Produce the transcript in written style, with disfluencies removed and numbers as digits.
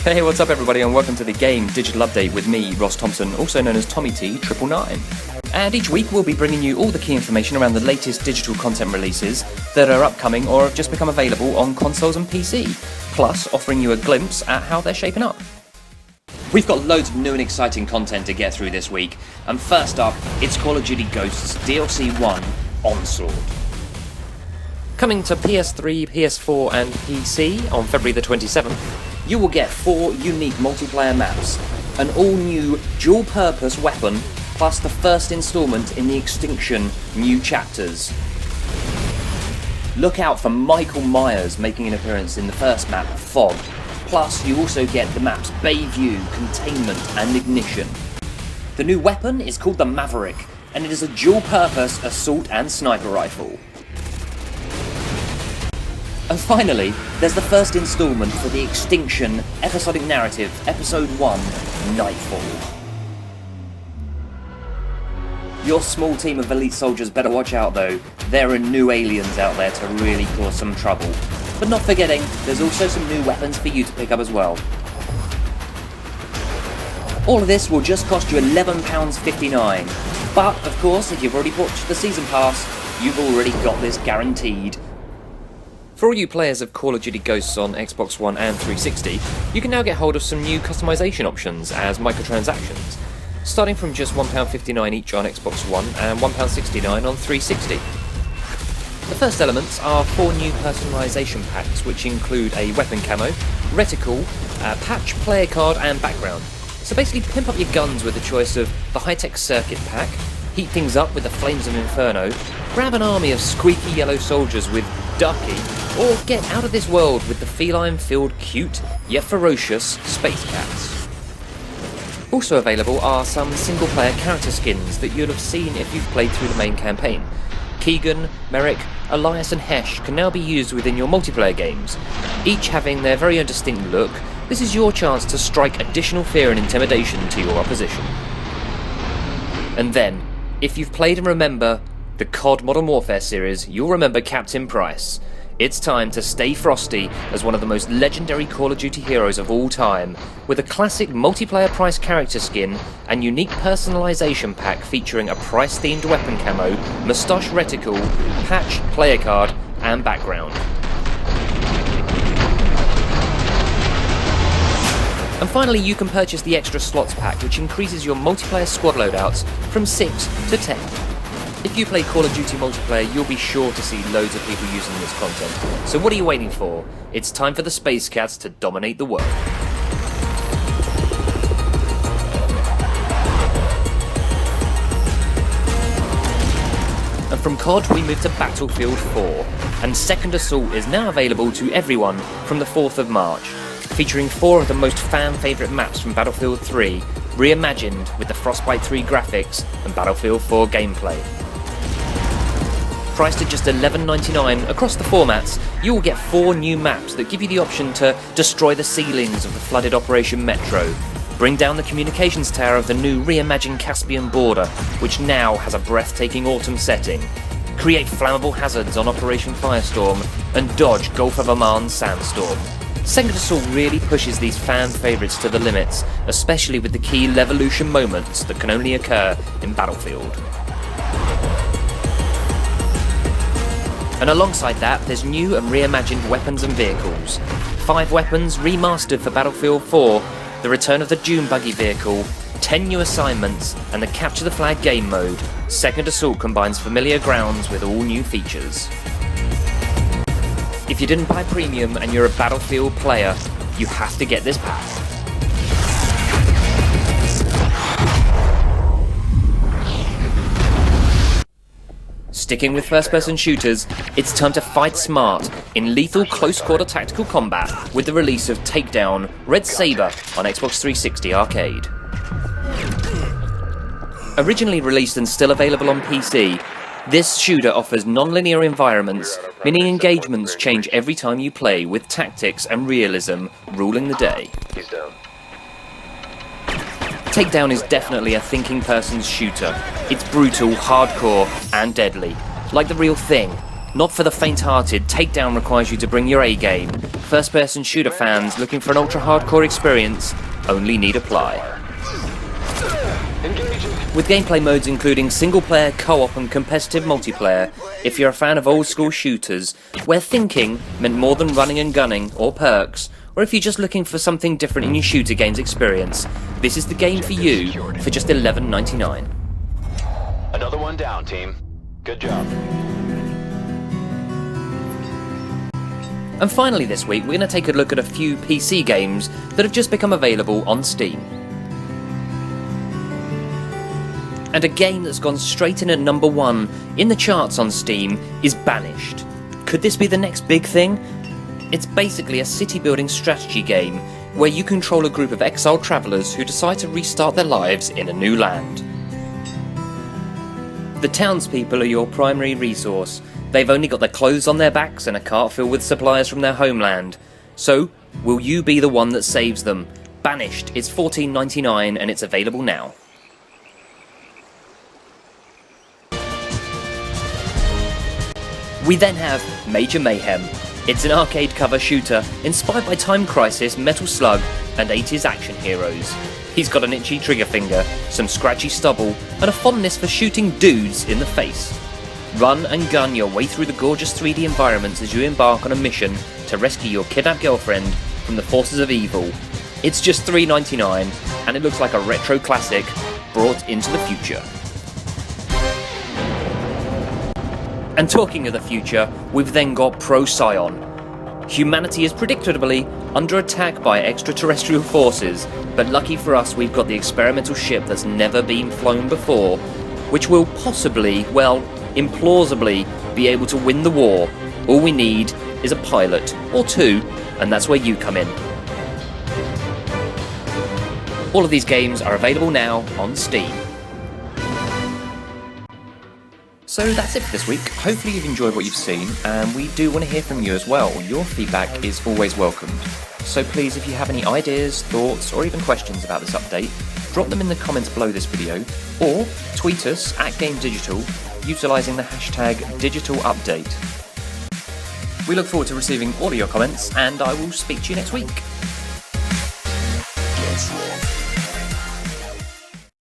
Hey, what's up everybody, and welcome to the Game Digital Update with me, Ross Thompson, also known as Tommy T 999. And each week we'll be bringing you all the key information around the latest digital content releases that are upcoming or have just become available on consoles and PC, plus offering you a glimpse at how they're shaping up. We've got loads of new and exciting content to get through this week, and first up, it's Call of Duty Ghosts DLC 1 Onslaught. Coming to PS3, PS4 and PC on February the 27th, you will get 4 unique multiplayer maps, an all-new dual-purpose weapon, plus the first instalment in the Extinction new chapters. Look out for Michael Myers making an appearance in the first map, Fog. Plus, you also get the maps Bayview, Containment and Ignition. The new weapon is called the Maverick, and it is a dual-purpose assault and sniper rifle. And finally, there's the first instalment for the Extinction episodic narrative, Episode 1, Nightfall. Your small team of elite soldiers better watch out though, there are new aliens out there to really cause some trouble. But not forgetting, there's also some new weapons for you to pick up as well. All of this will just cost you £11.59. But, of course, if you've already bought the Season Pass, you've already got this guaranteed. For all you players of Call of Duty Ghosts on Xbox One and 360, you can now get hold of some new customization options as microtransactions, starting from just £1.59 each on Xbox One and £1.69 on 360. The first elements are 4 new personalisation packs, which include a weapon camo, reticle, patch, player card and background. So basically pimp up your guns with the choice of the high-tech circuit pack, heat things up with the Flames of Inferno, grab an army of squeaky yellow soldiers with Ducky, or get out of this world with the feline-filled cute yet ferocious space cats. Also available are some single-player character skins that you'll have seen if you've played through the main campaign. Keegan, Merrick, Elias and Hesh can now be used within your multiplayer games. Each having their very own distinct look, this is your chance to strike additional fear and intimidation to your opposition. And then, if you've played and remember the COD Modern Warfare series, you'll remember Captain Price. It's time to stay frosty as one of the most legendary Call of Duty heroes of all time, with a classic multiplayer Price character skin and unique personalisation pack featuring a Price-themed weapon camo, moustache reticle, patch, player card and background. And finally, you can purchase the extra slots pack, which increases your multiplayer squad loadouts from 6 to 10. If you play Call of Duty multiplayer, you'll be sure to see loads of people using this content. So what are you waiting for? It's time for the Space Cats to dominate the world. And from COD, we move to Battlefield 4. And Second Assault is now available to everyone from the 4th of March, featuring 4 of the most fan-favourite maps from Battlefield 3, reimagined with the Frostbite 3 graphics and Battlefield 4 gameplay. Priced at just $11.99 across the formats, you will get 4 new maps that give you the option to destroy the ceilings of the flooded Operation Metro, bring down the communications tower of the new reimagined Caspian border, which now has a breathtaking autumn setting, create flammable hazards on Operation Firestorm, and dodge Gulf of Oman sandstorm. Second Assault really pushes these fan favourites to the limits, especially with the key Levolution moments that can only occur in Battlefield. And alongside that, there's new and reimagined weapons and vehicles. 5 weapons remastered for Battlefield 4, the return of the Dune buggy vehicle, 10 new assignments, and the Capture the Flag game mode. Second Assault combines familiar grounds with all new features. If you didn't buy Premium and you're a Battlefield player, you have to get this pack. Sticking with first-person shooters, it's time to fight smart in lethal close-quarter tactical combat with the release of Takedown Red Saber on Xbox 360 Arcade. Originally released and still available on PC, this shooter offers non-linear environments, meaning engagements change every time you play, with tactics and realism ruling the day. He's down. Takedown is definitely a thinking person's shooter. It's brutal, hardcore, and deadly. Like the real thing, Not for the faint-hearted, Takedown requires you to bring your A-game. First-person shooter fans looking for an ultra-hardcore experience only need apply. With gameplay modes including single-player, co-op and competitive multiplayer, if you're a fan of old-school shooters, where thinking meant more than running and gunning or perks, or if you're just looking for something different in your shooter games experience, this is the game for you for just $11.99. Another one down, team. Good job. And finally this week, we're going to take a look at a few PC games that have just become available on Steam. And a game that's gone straight in at number 1 in the charts on Steam is Banished. Could this be the next big thing? It's basically a city-building strategy game where you control a group of exiled travellers who decide to restart their lives in a new land. The townspeople are your primary resource. They've only got their clothes on their backs and a cart filled with supplies from their homeland. So, will you be the one that saves them? Banished is $14.99 and it's available now. We then have Major Mayhem. It's an arcade cover shooter inspired by Time Crisis, Metal Slug and 80s action heroes. He's got an itchy trigger finger, some scratchy stubble and a fondness for shooting dudes in the face. Run and gun your way through the gorgeous 3D environments as you embark on a mission to rescue your kidnapped girlfriend from the forces of evil. It's just $3.99 and it looks like a retro classic brought into the future. And talking of the future, we've then got Pro Sion. Humanity is predictably under attack by extraterrestrial forces, but lucky for us we've got the experimental ship that's never been flown before, which will possibly, well, implausibly, be able to win the war. All we need is a pilot, or two, and that's where you come in. All of these games are available now on Steam. So that's it for this week. Hopefully you've enjoyed what you've seen, and we do want to hear from you as well. Your feedback is always welcomed. So please, if you have any ideas, thoughts, or even questions about this update, drop them in the comments below this video, or tweet us at GameDigital, utilising the hashtag #DigitalUpdate. We look forward to receiving all of your comments, and I will speak to you next week.